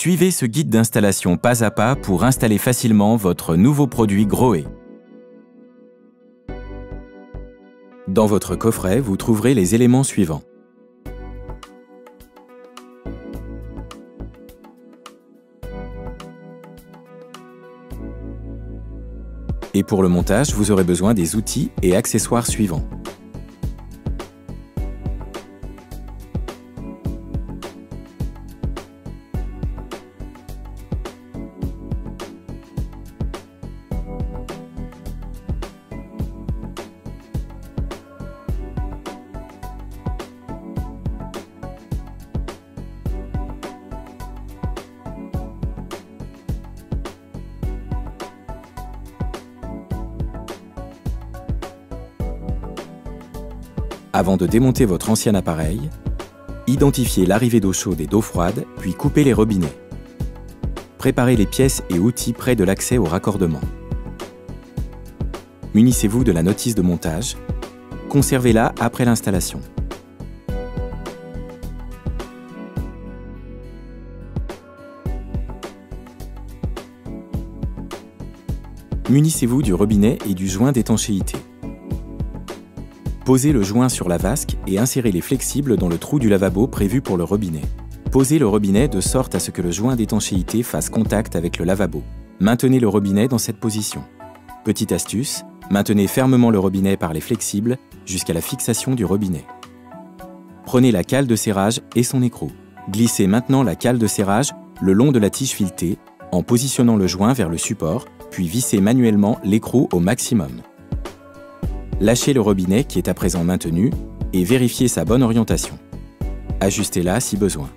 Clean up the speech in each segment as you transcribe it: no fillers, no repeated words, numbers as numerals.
Suivez ce guide d'installation pas à pas pour installer facilement votre nouveau produit Grohe. Dans votre coffret, vous trouverez les éléments suivants. Et pour le montage, vous aurez besoin des outils et accessoires suivants. Avant de démonter votre ancien appareil, identifiez l'arrivée d'eau chaude et d'eau froide, puis coupez les robinets. Préparez les pièces et outils près de l'accès au raccordement. Munissez-vous de la notice de montage. Conservez-la après l'installation. Munissez-vous du robinet et du joint d'étanchéité. Posez le joint sur la vasque et insérez les flexibles dans le trou du lavabo prévu pour le robinet. Posez le robinet de sorte à ce que le joint d'étanchéité fasse contact avec le lavabo. Maintenez le robinet dans cette position. Petite astuce, maintenez fermement le robinet par les flexibles jusqu'à la fixation du robinet. Prenez la cale de serrage et son écrou. Glissez maintenant la cale de serrage le long de la tige filetée en positionnant le joint vers le support, puis vissez manuellement l'écrou au maximum. Lâchez le robinet qui est à présent maintenu et vérifiez sa bonne orientation. Ajustez-la si besoin.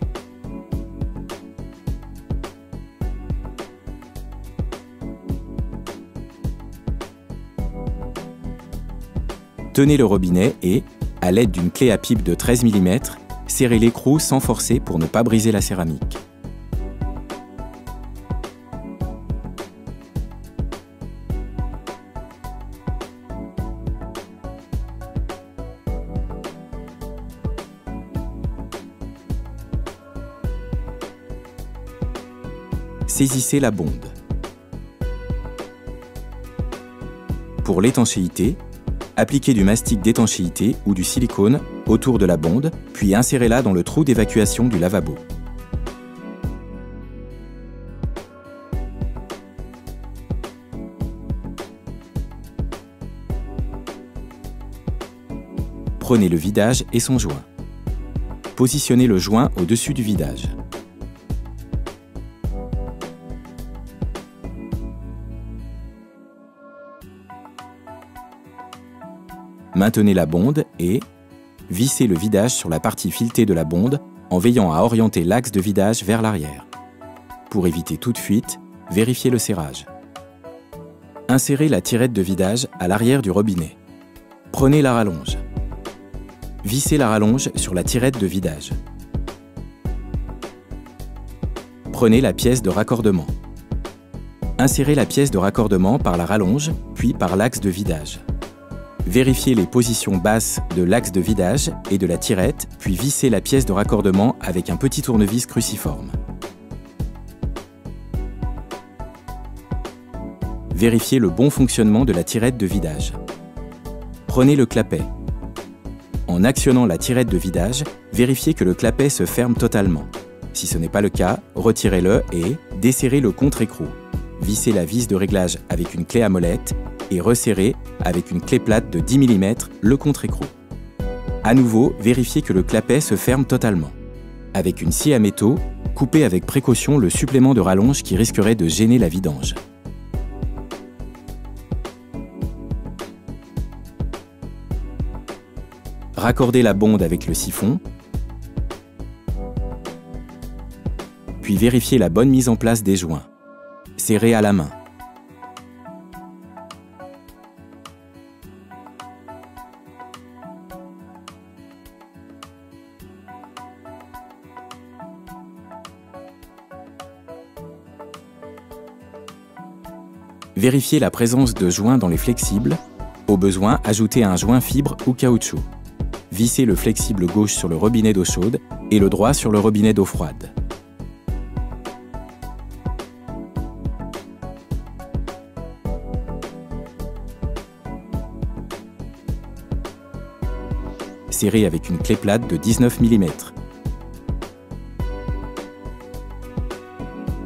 Tenez le robinet et, à l'aide d'une clé à pipe de 13 mm, serrez l'écrou sans forcer pour ne pas briser la céramique. Saisissez la bonde. Pour l'étanchéité, appliquez du mastic d'étanchéité ou du silicone autour de la bonde, puis insérez-la dans le trou d'évacuation du lavabo. Prenez le vidage et son joint. Positionnez le joint au-dessus du vidage. Maintenez la bonde et vissez le vidage sur la partie filetée de la bonde en veillant à orienter l'axe de vidage vers l'arrière. Pour éviter toute fuite, vérifiez le serrage. Insérez la tirette de vidage à l'arrière du robinet. Prenez la rallonge. Vissez la rallonge sur la tirette de vidage. Prenez la pièce de raccordement. Insérez la pièce de raccordement par la rallonge, puis par l'axe de vidage. Vérifiez les positions basses de l'axe de vidage et de la tirette, puis vissez la pièce de raccordement avec un petit tournevis cruciforme. Vérifiez le bon fonctionnement de la tirette de vidage. Prenez le clapet. En actionnant la tirette de vidage, vérifiez que le clapet se ferme totalement. Si ce n'est pas le cas, retirez-le et desserrez le contre-écrou. Vissez la vis de réglage avec une clé à molette et resserrez avec une clé plate de 10 mm le contre-écrou. À nouveau, vérifiez que le clapet se ferme totalement. Avec une scie à métaux, coupez avec précaution le supplément de rallonge qui risquerait de gêner la vidange. Raccordez la bonde avec le siphon, puis vérifiez la bonne mise en place des joints. Serrez à la main. Vérifiez la présence de joints dans les flexibles. Au besoin, ajoutez un joint fibre ou caoutchouc. Vissez le flexible gauche sur le robinet d'eau chaude et le droit sur le robinet d'eau froide. serrés avec une clé plate de 19 mm.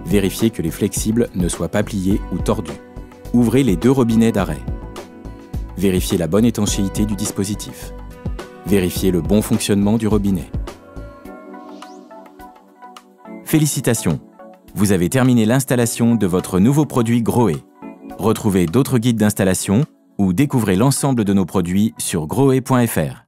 Vérifiez que les flexibles ne soient pas pliés ou tordus. Ouvrez les 2 robinets d'arrêt. Vérifiez la bonne étanchéité du dispositif. Vérifiez le bon fonctionnement du robinet. Félicitations! Vous avez terminé l'installation de votre nouveau produit Grohe. Retrouvez d'autres guides d'installation ou découvrez l'ensemble de nos produits sur grohe.fr.